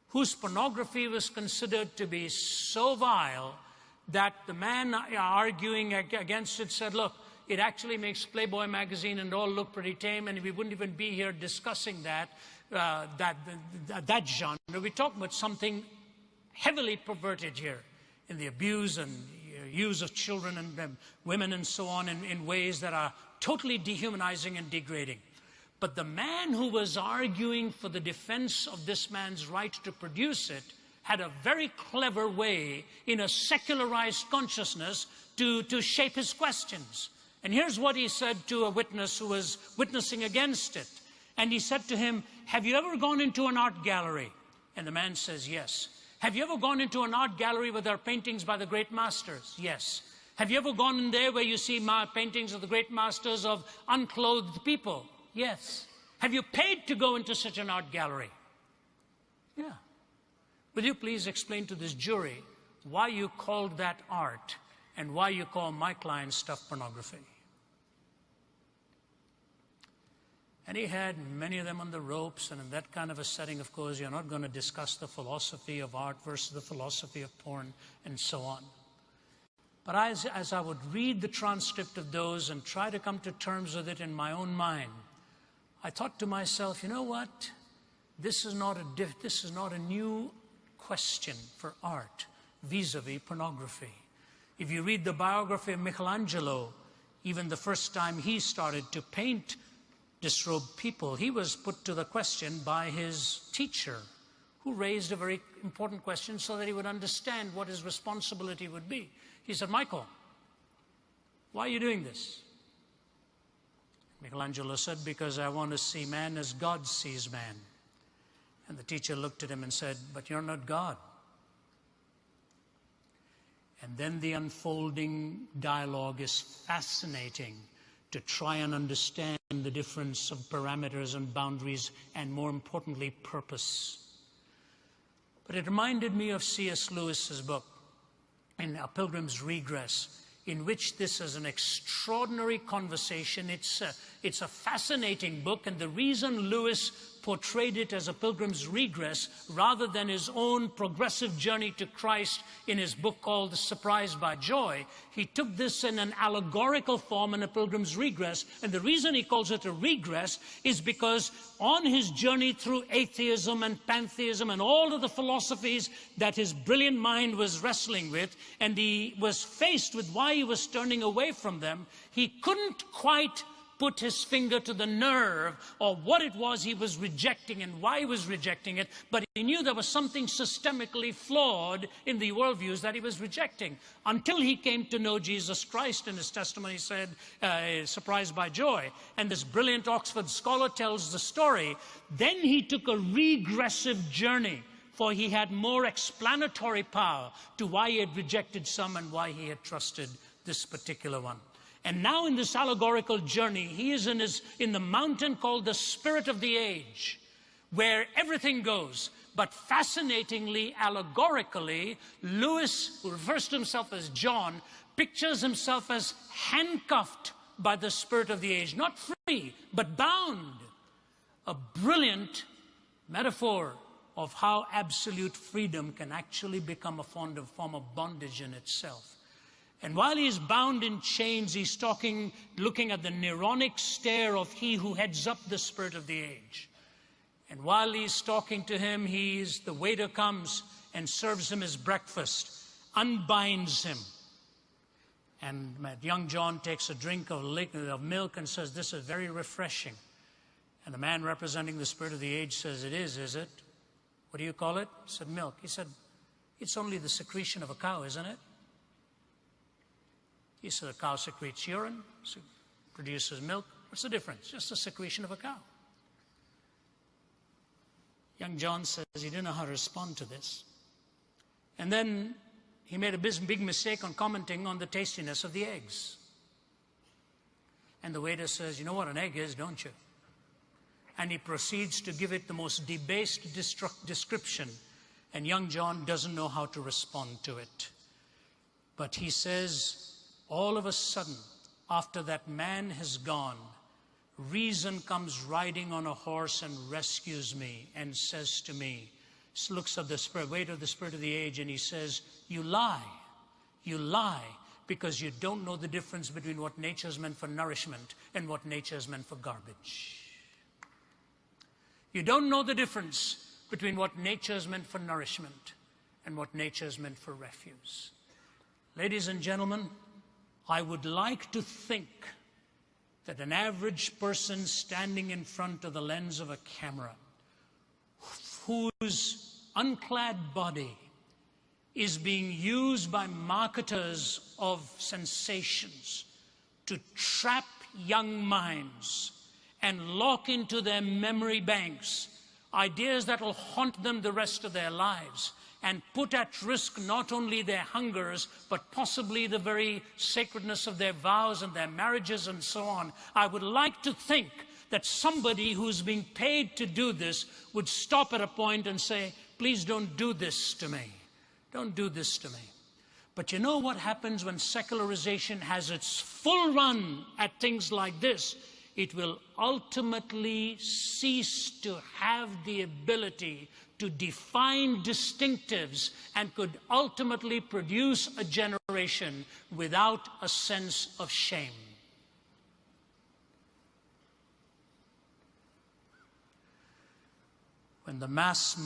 whose pornography was considered to be so vile that the man arguing against it said, look, it actually makes Playboy magazine and all look pretty tame, and we wouldn't even be here discussing that genre. We're talking about something heavily perverted here in the abuse and use of children and women and so on in ways that are totally dehumanizing and degrading. But the man who was arguing for the defense of this man's right to produce it had a very clever way in a secularized consciousness to shape his questions. And here's what he said to a witness who was witnessing against it. And he said to him, have you ever gone into an art gallery? And the man says, yes. Have you ever gone into an art gallery where there are paintings by the great masters? Yes. Have you ever gone in there where you see paintings of the great masters of unclothed people? Yes. Have you paid to go into such an art gallery? Yeah. Will you please explain to this jury why you called that art and why you call my client's stuff pornography? And he had many of them on the ropes, and in that kind of a setting, of course, you're not going to discuss the philosophy of art versus the philosophy of porn and so on. But as I would read the transcript of those and try to come to terms with it in my own mind, I thought to myself, you know what? This is not a new question for art vis-a-vis pornography. If you read the biography of Michelangelo, even the first time he started to paint disrobed people, he was put to the question by his teacher, who raised a very important question so that he would understand what his responsibility would be. He said, Michael, why are you doing this? Michelangelo said, because I want to see man as God sees man. And the teacher looked at him and said, but you're not God. And then the unfolding dialogue is fascinating to try and understand the difference of parameters and boundaries and, more importantly, purpose. But it reminded me of C.S. Lewis's book, in A Pilgrim's Regress, in which this is an extraordinary conversation. It's a fascinating book, and the reason Lewis portrayed it as a pilgrim's regress rather than his own progressive journey to Christ in his book called Surprised by Joy, he took this in an allegorical form in A Pilgrim's Regress. And the reason he calls it a regress is because on his journey through atheism and pantheism and all of the philosophies that his brilliant mind was wrestling with, and he was faced with why he was turning away from them, he couldn't quite put his finger to the nerve or what it was he was rejecting and why he was rejecting it, but he knew there was something systemically flawed in the worldviews that he was rejecting, until he came to know Jesus Christ. In his testimony said, Surprised by Joy. And this brilliant Oxford scholar tells the story. Then he took a regressive journey, for he had more explanatory power to why he had rejected some and why he had trusted this particular one. And now in this allegorical journey, he is in the mountain called the Spirit of the Age, where everything goes. But fascinatingly, allegorically, Lewis, who refers to himself as John, pictures himself as handcuffed by the Spirit of the Age. Not free, but bound. A brilliant metaphor of how absolute freedom can actually become a form of bondage in itself. And while he is bound in chains, he's looking at the neuronic stare of he who heads up the Spirit of the Age. And while he's talking to him, the waiter comes and serves him his breakfast, unbinds him. And young John takes a drink of milk and says, this is very refreshing. And the man representing the Spirit of the Age says, it is it? What do you call it? He said, milk. He said, it's only the secretion of a cow, isn't it? He said, a cow secretes urine, produces milk. What's the difference? Just the secretion of a cow. Young John says he didn't know how to respond to this. And then he made a big mistake on commenting on the tastiness of the eggs. And the waiter says, you know what an egg is, don't you? And he proceeds to give it the most debased description. And young John doesn't know how to respond to it. But he says, all of a sudden, after that man has gone, reason comes riding on a horse and rescues me and says to me, looks at the weight of the Spirit of the Age, and he says, you lie, because you don't know the difference between what nature is meant for nourishment and what nature is meant for garbage. You don't know the difference between what nature is meant for nourishment and what nature is meant for refuse. Ladies and gentlemen, I would like to think that an average person standing in front of the lens of a camera, whose unclad body is being used by marketers of sensations to trap young minds and lock into their memory banks ideas that will haunt them the rest of their lives, and put at risk not only their hungers, but possibly the very sacredness of their vows and their marriages and so on. I would like to think that somebody who's being paid to do this would stop at a point and say, please don't do this to me. Don't do this to me. But you know what happens when secularization has its full run at things like this? It will ultimately cease to have the ability to define distinctives, and could ultimately produce a generation without a sense of shame. When the mass